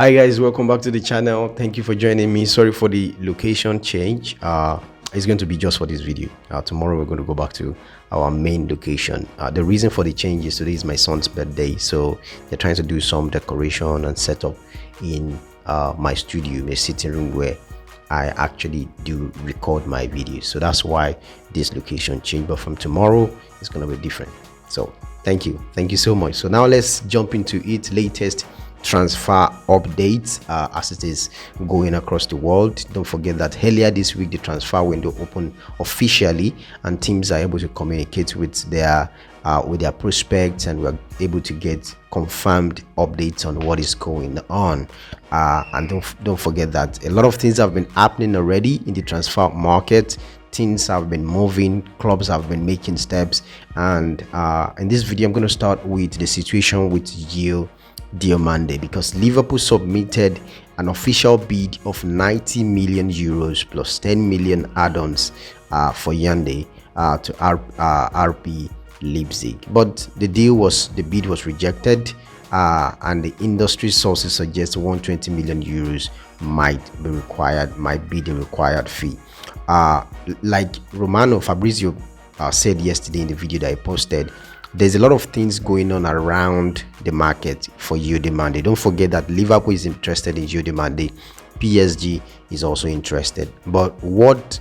Hi guys, welcome back to the channel. Thank you for joining me. Sorry for the location change. It's going to be just for this video. Tomorrow we're going to go back to our main location. The reason for the change is today is my son's birthday, so they're trying to do some decoration and setup in my studio, my sitting room where I actually do record my videos. So that's why this location changed, but from tomorrow it's going to be different. So thank you so much. So now let's jump into it. Latest transfer updates as it is going across the world. Don't forget that earlier this week the transfer window opened officially and teams are able to communicate with their prospects, and we're able to get confirmed updates on what is going on. And don't forget that a lot of things have been happening already in the transfer market. Teams have been moving, clubs have been making steps, and in this video I'm going to start with the situation with Yan Diomande, because Liverpool submitted an official bid of 90 million euros plus 10 million add-ons for Yande to RB Leipzig, but the bid was rejected, and the industry sources suggest 120 million euros might be the required fee. Like Fabrizio said yesterday in the video that I posted, there's a lot of things going on around the market for Yan Diomande. Don't forget that Liverpool is interested in Yan Diomande, PSG is also interested, but what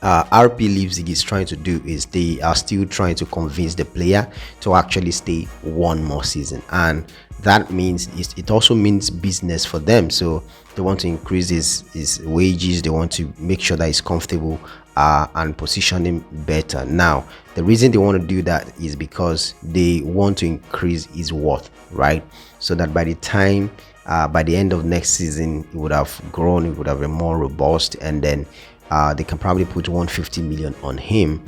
RB Leipzig is trying to do is they are still trying to convince the player to actually stay one more season, and that means it also means business for them. So they want to increase his wages, they want to make sure that he's comfortable and position him better. Now the reason they want to do that is because they want to increase his worth, right? So that by the time by the end of next season he would have grown, he would have been more robust, and then they can probably put 150 million on him.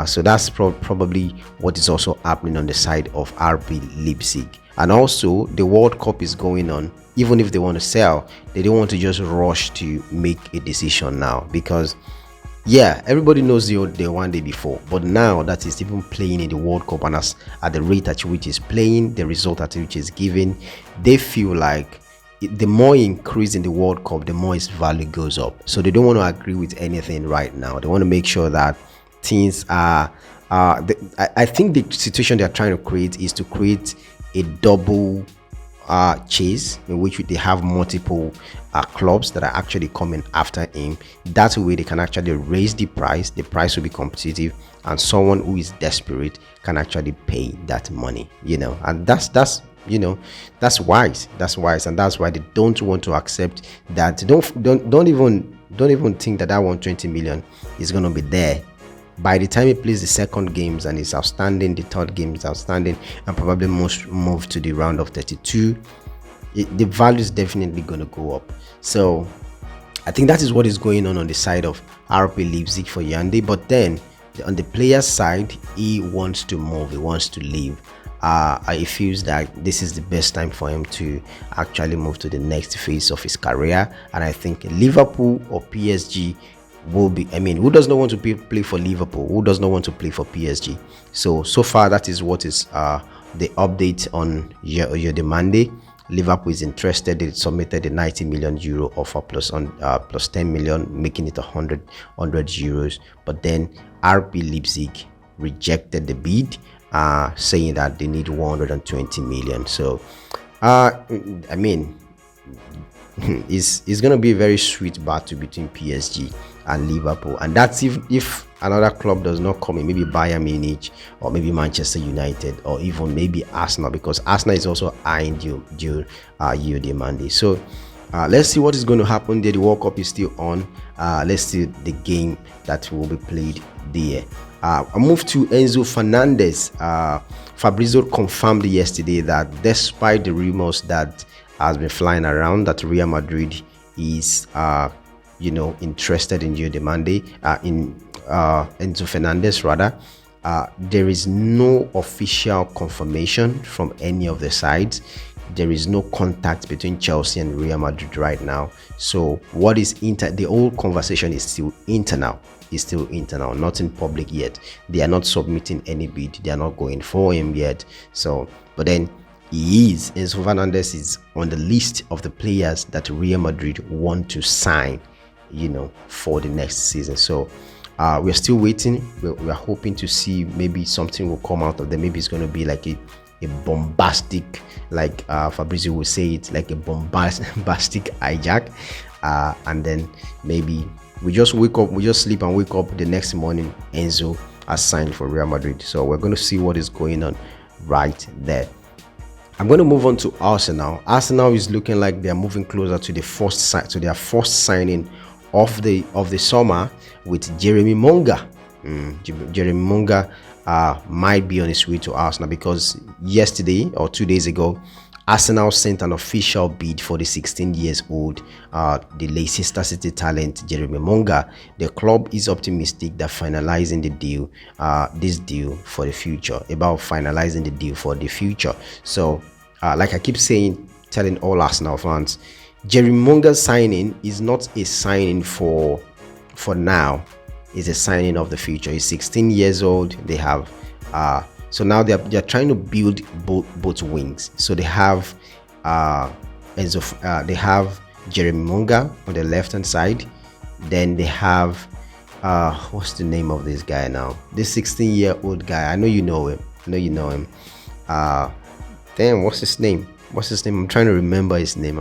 So that's probably what is also happening on the side of RB Leipzig. And also the World Cup is going on. Even if they want to sell, they don't want to just rush to make a decision now, because yeah, everybody knows the one day before, but now that he's even playing in the World Cup, and at the rate at which he's playing, the result at which he's giving, they feel like the more increase in the World Cup, the more his value goes up. So they don't want to agree with anything right now. They want to make sure that things are I think the situation they're trying to create is to create a double chase in which they have multiple clubs that are actually coming after him. That way they can actually raise the price will be competitive, and someone who is desperate can actually pay that money, and that's wise, and that's why they don't want to accept that. Don't even think that 120 million is going to be there by the time he plays the second games and is outstanding, the third game is outstanding, and probably most move to the round of 32. The value is definitely going to go up. So I think that is what is going on the side of RB Leipzig for Yande. But then on the player's side, he wants to move, he wants to leave. He feels that this is the best time for him to actually move to the next phase of his career, and I think Liverpool or PSG will be, who does not want to play for Liverpool? Who does not want to play for PSG? So far that is what is the update on Yan Diomande. Liverpool is interested. They submitted a 90 million euro offer plus 10 million, making it 100 euros. But then RB Leipzig rejected the bid, saying that they need 120 million. So it's going to be a very sweet battle between PSG and Liverpool, and that's if another club does not come in, maybe Bayern Munich or maybe Manchester United or even maybe Arsenal, because Arsenal is also eyeing Yan Diomande. So let's see what is going to happen there. The World Cup is still on. Let's see the game that will be played there. I move to Enzo Fernandez. Fabrizio confirmed yesterday that despite the rumors that has been flying around that Real Madrid is interested in Yan Diomande, in Enzo Fernandez rather, there is no official confirmation from any of the sides. There is no contact between Chelsea and Real Madrid right now. So what is the whole conversation is still internal. Nothing public yet. They are not submitting any bid, they are not going for him yet. So but then Enzo Fernandez is on the list of the players that Real Madrid want to sign, for the next season. So we're still waiting. We're hoping to see maybe something will come out of them. Maybe it's going to be like a bombastic, like Fabrizio will say it, like a bombastic hijack, and then maybe we just sleep and wake up the next morning, Enzo has signed for Real Madrid. So we're going to see what is going on right there. I'm going to move on to Arsenal. Arsenal is looking like they're moving closer to their first signing of the summer with Jeremy Monga. Jeremy Monga might be on his way to Arsenal, because yesterday or 2 days ago, Arsenal sent an official bid for the 16-year-old, the Leicester City talent Jeremy Monga. The club is optimistic that finalizing the deal, for the future, So, like I keep saying, telling all Arsenal fans, Jeremy Monga's signing is not a signing for now. It's a signing of the future. He's 16 years old. They have so now they're trying to build both wings. So they have they have Jeremy Monga on the left hand side. Then they have what's the name of this guy now? This 16-year-old guy. I know you know him. Damn, what's his name? I'm trying to remember his name.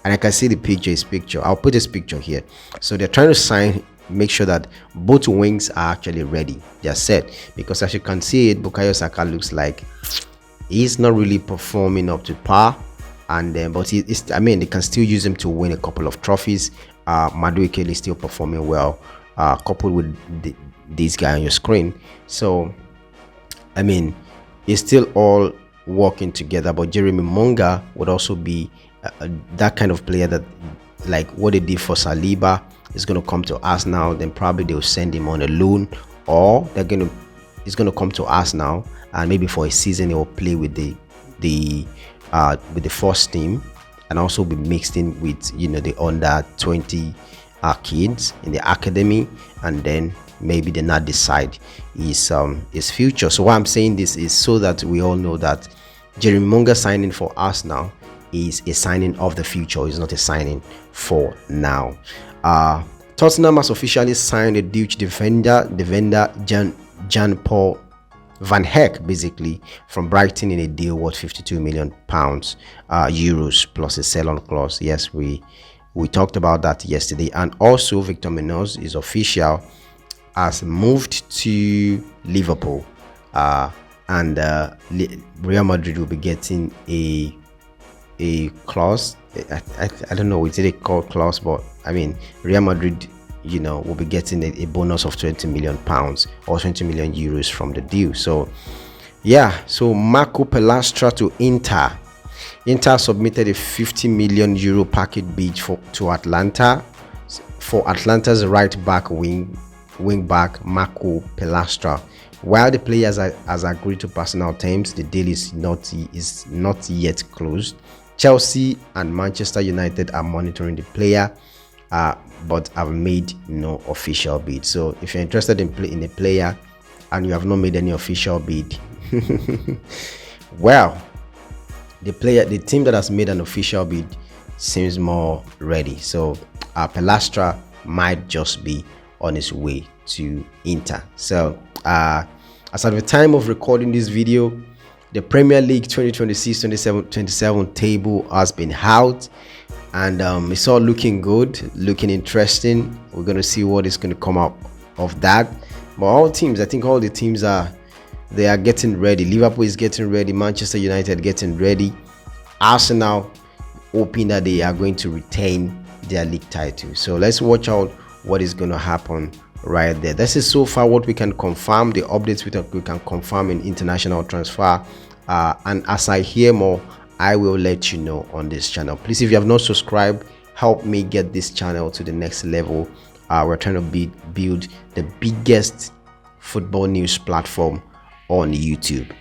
And I can see the picture. I'll put this picture here. So they're trying to make sure that both wings are actually ready. They're set, because as you can see it, Bukayo Saka looks like he's not really performing up to par, and but they can still use him to win a couple of trophies. Madueke is still performing well, coupled with this guy on your screen. So it's still all working together. But Jeremy Monga would also be that kind of player that, like what they did for Saliba, is going to come to Arsenal. Then probably they'll send him on a loan, or he's going to come to Arsenal, and maybe for a season he will play with the first team, and also be mixed in with the under 20 kids in the academy, and then maybe they not decide his future. So why I'm saying this is so that we all know that Jeremy Monga signing for Arsenal is a signing of the future. It's not a signing for now. Tottenham has officially signed a Dutch defender Jan-Paul Van Heck, basically, from Brighton in a deal worth £52 million euros plus a sell-on clause. Yes, we talked about that yesterday. And also Victor Munoz is official, has moved to Liverpool, and Real Madrid will be getting a clause. I don't know, is it a called clause, but Real Madrid will be getting a bonus of £20 million or 20 million euros from the deal. So yeah, so Marco Pelastra to Inter submitted a €50 million package bid to Atlanta for Atlanta's right back wing back Marco Pelastra. While the players has agreed to personal terms, the deal is not yet closed. Chelsea and Manchester United are monitoring the player, but have made no official bid. So if you're interested in a player and you have not made any official bid, well, the team that has made an official bid seems more ready. So Pelastra might just be on his way to Inter. So as at the time of recording this video, the Premier League 2026-27 table has been out, and it's all looking good, looking interesting. We're going to see what is going to come out of that. But I think all the teams are getting ready. Liverpool is getting ready, Manchester United getting ready, Arsenal hoping that they are going to retain their league title. So let's watch out what is going to happen right there. This is so far what we can confirm, the updates we can confirm in international transfer, and as I hear more, I will let you know on this channel. Please, if you have not subscribed, help me get this channel to the next level. We're trying to build the biggest football news platform on YouTube.